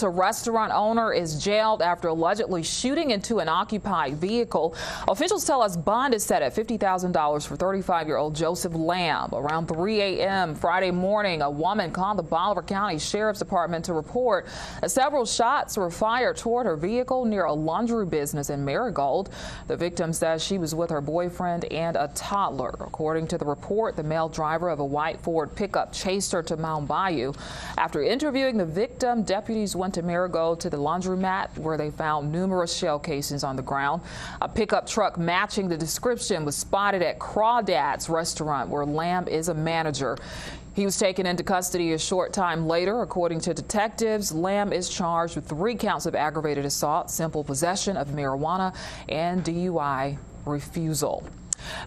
A restaurant owner is jailed after allegedly shooting into an occupied vehicle. Officials tell us bond is set at $50,000 for 35-year-old Joseph Lamb. Around 3 a.m. Friday morning, a woman called the Bolivar County Sheriff's Department to report that several shots were fired toward her vehicle near a laundry business in Marigold. The victim says she was with her boyfriend and a toddler. According to the report, the male driver of a white Ford pickup chased her to Mound Bayou. After interviewing the victim, deputies went to Marigold to the laundromat where they found numerous shell casings on the ground. A pickup truck matching the description was spotted at Crawdad's restaurant where Lamb is a manager. He was taken into custody a short time later. According to detectives, Lamb is charged with 3 counts of aggravated assault, simple possession of marijuana, and DUI refusal.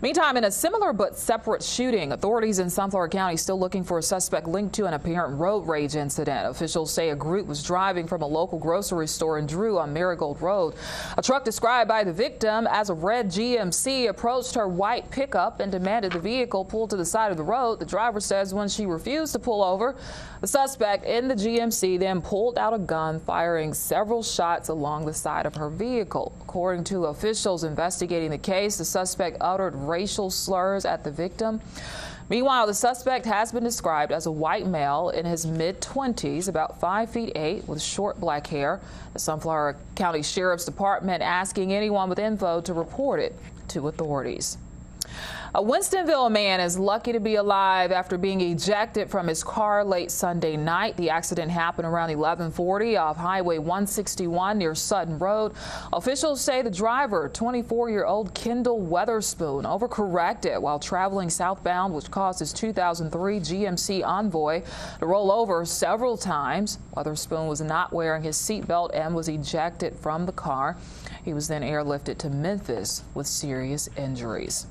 Meantime, in a similar but separate shooting, authorities in Sunflower County still looking for a suspect linked to an apparent road rage incident. Officials say a group was driving from a local grocery store in Drew on Marigold Road. A truck described by the victim as a red GMC approached her white pickup and demanded the vehicle pull to the side of the road. The driver says when she refused to pull over, the suspect in the GMC then pulled out a gun, firing several shots along the side of her vehicle. According to officials investigating the case, the suspect uttered racial slurs at the victim. Meanwhile, the suspect has been described as a white male in his mid-20s, about 5'8", with short black hair. The Sunflower County Sheriff's Department asking anyone with info to report it to authorities. A Winstonville man is lucky to be alive after being ejected from his car late Sunday night. The accident happened around 11:40 off Highway 161 near Sutton Road. Officials say the driver, 24-year-old Kendall Weatherspoon, overcorrected while traveling southbound, which caused his 2003 GMC Envoy to roll over several times. Weatherspoon was not wearing his seatbelt and was ejected from the car. He was then airlifted to Memphis with serious injuries.